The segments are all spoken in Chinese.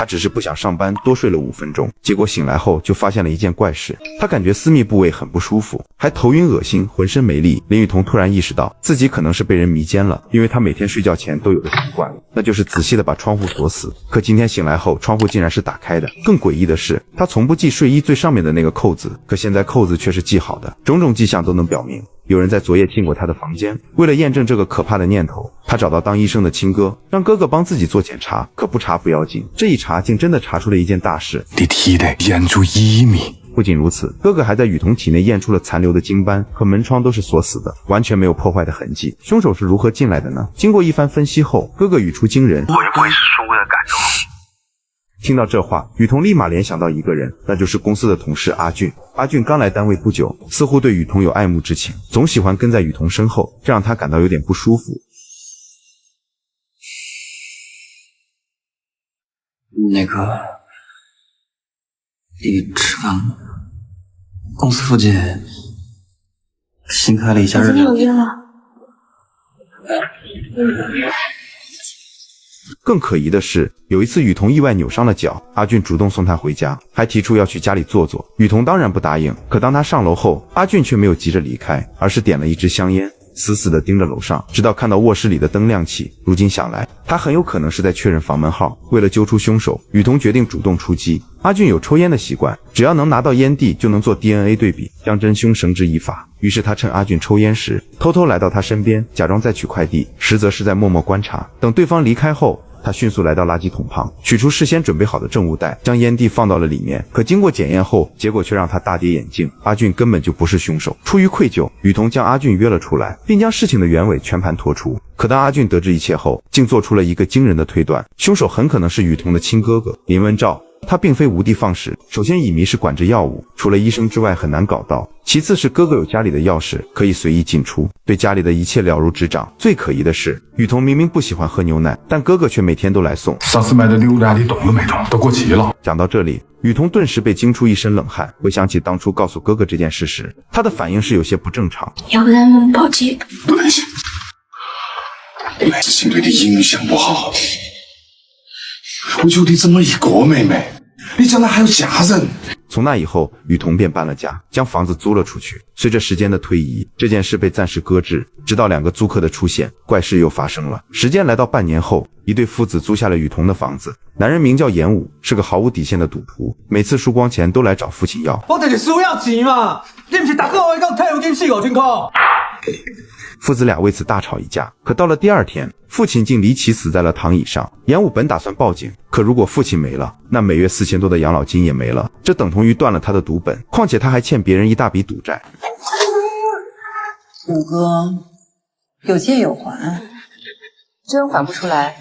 他只是不想上班，多睡了5分钟。结果醒来后就发现了一件怪事，他感觉私密部位很不舒服，还头晕恶心，浑身没力。林雨桐突然意识到自己可能是被人迷奸了，因为他每天睡觉前都有个习惯，那就是仔细的把窗户锁死。可今天醒来后，窗户竟然是打开的。更诡异的是，他从不系睡衣最上面的那个扣子，可现在扣子却是系好的。种种迹象都能表明有人在昨夜进过他的房间。为了验证这个可怕的念头，他找到当医生的亲哥，让哥哥帮自己做检查。可不查不要紧，这一查竟真的查出了一件大事。你睇得驗出異味。不仅如此，哥哥还在雨桐体内验出了残留的精斑，可门窗都是锁死的，完全没有破坏的痕迹。凶手是如何进来的呢？经过一番分析后，哥哥语出惊人：会不会是书的感动？听到这话，雨桐立马联想到一个人，那就是公司的同事阿俊。阿俊刚来单位不久，似乎对雨桐有爱慕之情，总喜欢跟在雨桐身后，这让他感到有点不舒服。那个，你吃饭了？公司附近新开了一家热料店。更可疑的是，有一次雨桐意外扭伤了脚，阿俊主动送她回家，还提出要去家里坐坐。雨桐当然不答应，可当她上楼后，阿俊却没有急着离开，而是点了一支香烟，死死地盯着楼上，直到看到卧室里的灯亮起。如今想来，他很有可能是在确认房门号。为了揪出凶手，雨桐决定主动出击。阿俊有抽烟的习惯，只要能拿到烟蒂，就能做 DNA 对比，将真凶绳之以法。于是他趁阿俊抽烟时，偷偷来到他身边，假装在取快递，实则是在默默观察。等对方离开后，他迅速来到垃圾桶旁，取出事先准备好的证物袋，将烟蒂放到了里面。可经过检验后，结果却让他大跌眼镜，阿俊根本就不是凶手。出于愧疚，雨桐将阿俊约了出来，并将事情的原委全盘托出。可当阿俊得知一切后，竟做出了一个惊人的推断，凶手很可能是雨桐的亲哥哥林文照。他并非无的放矢，首先乙醚是管制药物，除了医生之外很难搞到，其次是哥哥有家里的钥匙，可以随意进出，对家里的一切了如指掌。最可疑的是，雨桐明明不喜欢喝牛奶，但哥哥却每天都来送。上次买的牛奶你动了没动？都过期了。讲到这里，雨桐顿时被惊出一身冷汗，回想起当初告诉哥哥这件事时，他的反应是有些不正常。要不咱们报警？不能行，赖志信对你影响不好。我有你这么一个妹妹，你将来还有家人。从那以后，雨桐便搬了家，将房子租了出去。随着时间的推移，这件事被暂时搁置，直到2个租客的出现，怪事又发生了。时间来到半年后，一对父子租下了雨桐的房子。男人名叫严武，是个毫无底线的赌徒，每次输光钱都来找父亲要。我就是需要钱嘛，你不是大个月讲退休金4、5千块？父子俩为此大吵一架，可到了第2天，父亲竟离奇死在了躺椅上。严武本打算报警，可如果父亲没了，那每月4000多的养老金也没了，这等同于断了他的赌本，况且他还欠别人一大笔赌债。五哥有借有还，真还不出来，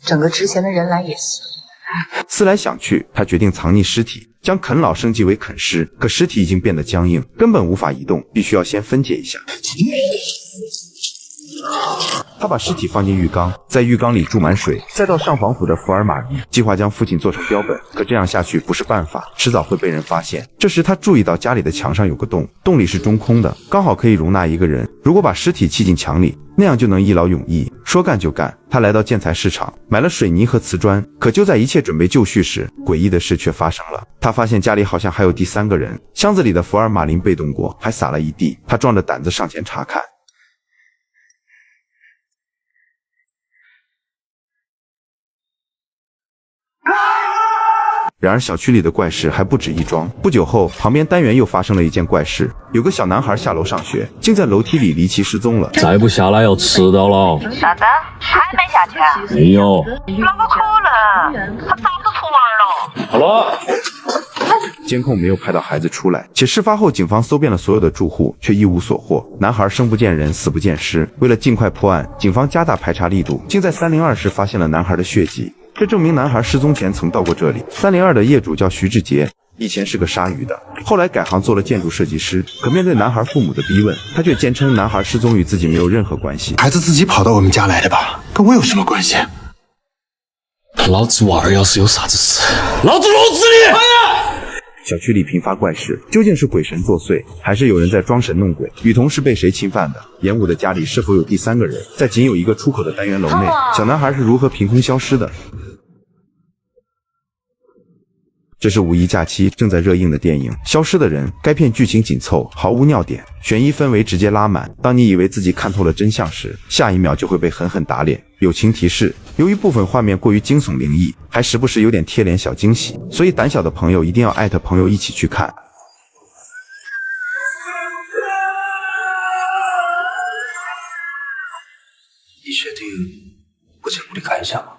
整个值钱的人来也行。思来想去，他决定藏匿尸体，将啃老升级为啃尸，可尸体已经变得僵硬，根本无法移动，必须要先分解一下。他把尸体放进浴缸，在浴缸里注满水，再倒上防腐的福尔马林，计划将父亲做成标本。可这样下去不是办法，迟早会被人发现。这时他注意到家里的墙上有个洞，洞里是中空的，刚好可以容纳一个人。如果把尸体砌进墙里，那样就能一劳永逸。说干就干，他来到建材市场，买了水泥和瓷砖。可就在一切准备就绪时，诡异的事却发生了。他发现家里好像还有第3个人，箱子里的福尔马林被动过，还洒了一地。他壮着胆子上前查看。然而小区里的怪事还不止一桩。不久后，旁边单元又发生了一件怪事，有个小男孩下楼上学，竟在楼梯里离奇失踪了。再不下来要迟到了。啥子？还没下去啊？没有。啷个可能？他早就出门了。好了。监控没有拍到孩子出来，且事发后警方搜遍了所有的住户，却一无所获。男孩生不见人，死不见尸。为了尽快破案，警方加大排查力度，竟在302室发现了男孩的血迹。这证明男孩失踪前曾到过这里。302的业主叫徐志杰，以前是个杀鱼的，后来改行做了建筑设计师。可面对男孩父母的逼问，他却坚称男孩失踪与自己没有任何关系。孩子自己跑到我们家来的吧，跟我有什么关系？老子娃儿要是有啥子事，老子弄死你！小区里频发怪事，究竟是鬼神作祟，还是有人在装神弄鬼？雨桐是被谁侵犯的？严武的家里是否有第3个人？在仅有一个出口的单元楼内，小男孩是如何凭空消失的？这是五一假期正在热映的电影《消失的人》。该片剧情紧凑，毫无尿点，悬疑氛围直接拉满。当你以为自己看透了真相时，下一秒就会被狠狠打脸。友情提示：由于部分画面过于惊悚灵异，还时不时有点贴脸小惊喜，所以胆小的朋友一定要艾特朋友一起去看。你确定不进屋里看一下吗？